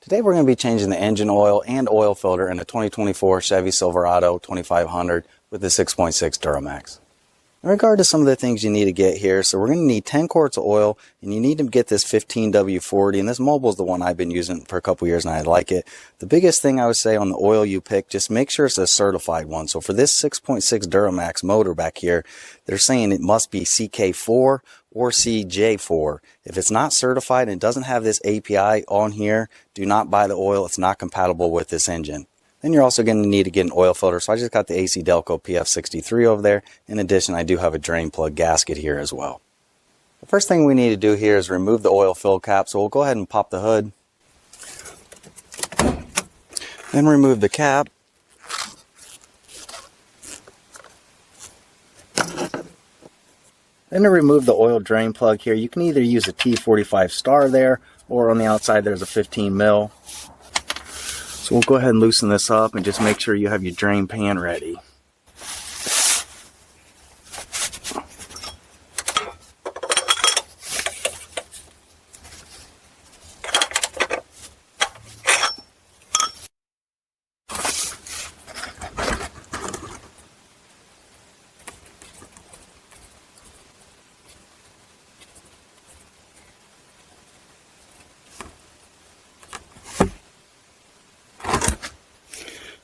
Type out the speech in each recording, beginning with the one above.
Today we're going to be changing the engine oil and oil filter in a 2024 Chevy Silverado 2500 with the 6.6 Duramax. In regard to some of the things you need to get here, so we're going to need 10 quarts of oil, and you need to get this 15W40, and this Mobil is the one I've been using for a couple years and I like it. The biggest thing I would say on the oil you pick, just make sure it's a certified one. So for this 6.6 Duramax motor back here, they're saying it must be CK4 or CJ4. If it's not certified and doesn't have this API on here, do not buy the oil. It's not compatible with this engine. Then you're also going to need to get an oil filter. So I just got the AC Delco PF63 over there. In addition, I do have a drain plug gasket here as well. The first thing we need to do here is remove the oil fill cap. So we'll go ahead and pop the hood. Then remove the cap. Then to remove the oil drain plug here, you can either use a T45 star there, or on the outside there's a 15 mil. So we'll go ahead and loosen this up and just make sure you have your drain pan ready.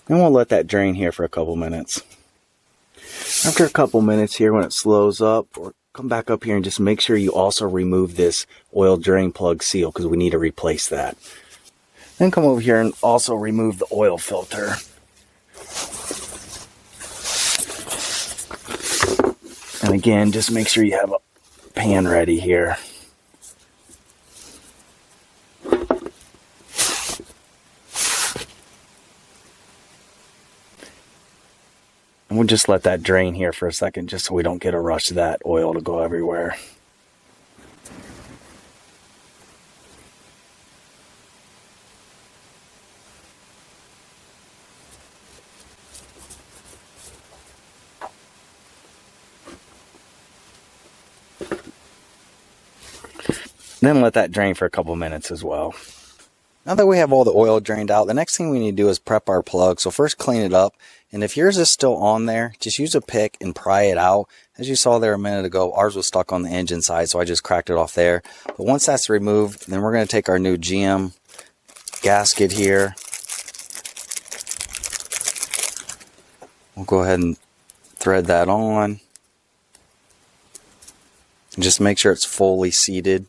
And we'll let that drain here for a couple minutes. After a couple minutes here, when it slows up, or come back up here and just make sure you also remove this oil drain plug seal, because we need to replace that. Then come over here and also remove the oil filter. And again, just make sure you have a pan ready here. And we'll just let that drain here for a second, just so we don't get a rush of that oil to go everywhere. Then let that drain for a couple minutes as well. Now that we have all the oil drained out, the next thing we need to do is prep our plug. So first clean it up, and if yours is still on there, just use a pick and pry it out. As you saw there a minute ago, ours was stuck on the engine side, so I just cracked it off there. But once that's removed, then we're going to take our new GM gasket here. We'll go ahead and thread that on. And just make sure it's fully seated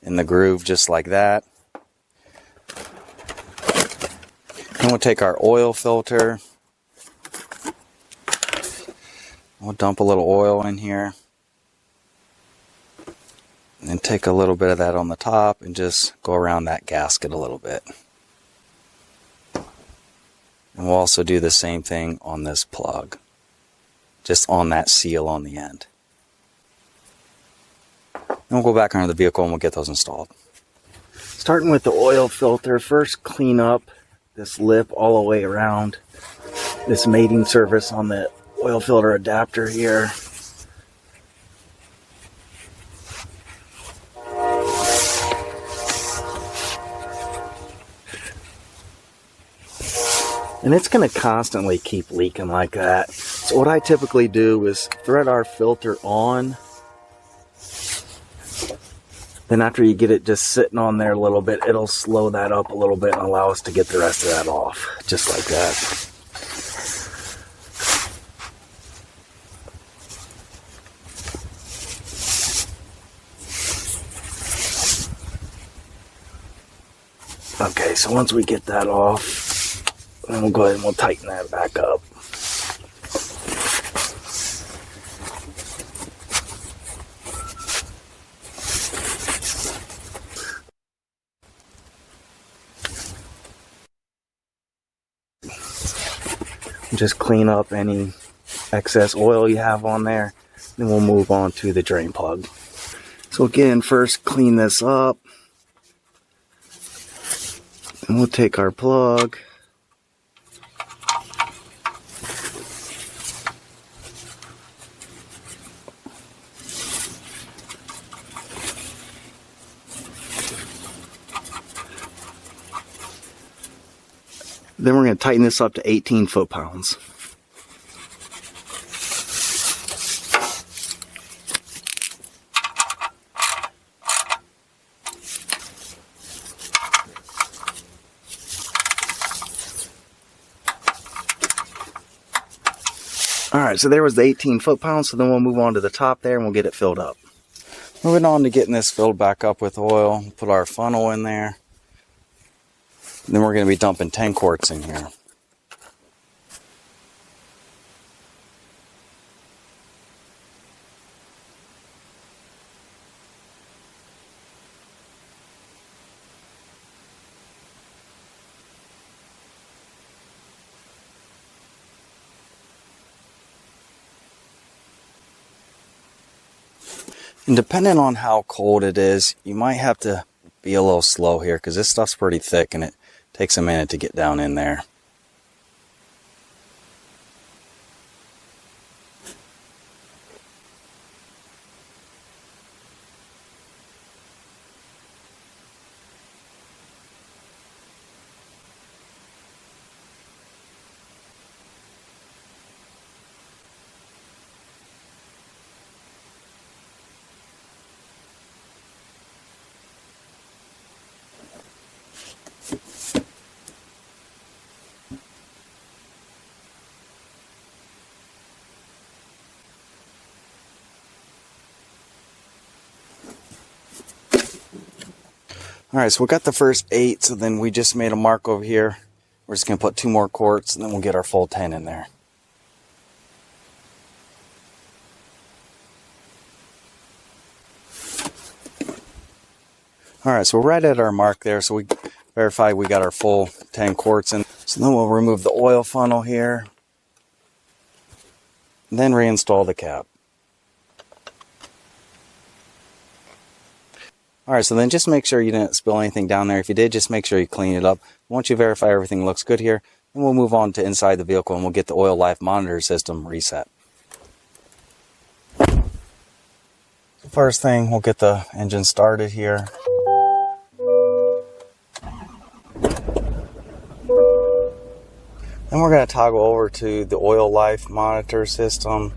in the groove, just like that. Then we'll take our oil filter. We'll dump a little oil in here. And then take a little bit of that on the top and just go around that gasket a little bit. And we'll also do the same thing on this plug, just on that seal on the end. Then we'll go back under the vehicle and we'll get those installed. Starting with the oil filter, first clean up this lip all the way around this mating surface on the oil filter adapter here. And it's going to constantly keep leaking like that. So what I typically do is thread our filter on. Then after you get it just sitting on there a little bit, it'll slow that up a little bit and allow us to get the rest of that off. Just like that. Okay, so once we get that off, then we'll go ahead and we'll tighten that back up. Just clean up any excess oil you have on there. Then we'll move on to the drain plug. So again, first clean this up. And we'll take our plug. Then we're going to tighten this up to 18 foot-pounds. Alright, so there was the 18 foot-pounds, so then we'll move on to the top there and we'll get it filled up. Moving on to getting this filled back up with oil, put our funnel in there. And then we're going to be dumping 10 quarts in here. And depending on how cold it is, you might have to be a little slow here because this stuff's pretty thick and it takes a minute to get down in there. Alright, so we got the first 8, so then we just made a mark over here. We're just going to put 2 more quarts and then we'll get our full 10 in there. Alright, so we're right at our mark there, so we verified we got our full 10 quarts in. So then we'll remove the oil funnel here, and then reinstall the cap. Alright, so then just make sure you didn't spill anything down there. If you did, just make sure you clean it up. Once you verify everything looks good here, then we'll move on to inside the vehicle and we'll get the oil life monitor system reset. First thing, we'll get the engine started here. Then we're going to toggle over to the oil life monitor system.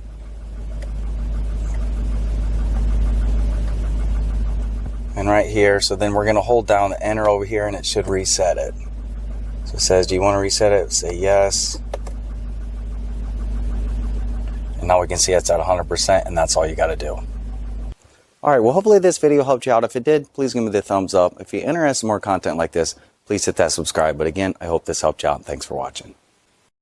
And right here, so then we're going to hold down the enter over here and it should reset it. So it says, do you want to reset it? Say yes. And now we can see it's at 100% and that's all you got to do. Alright, well hopefully this video helped you out. If it did, please give me the thumbs up. If you're interested in more content like this, please hit that subscribe. But again, I hope this helped you out and thanks for watching.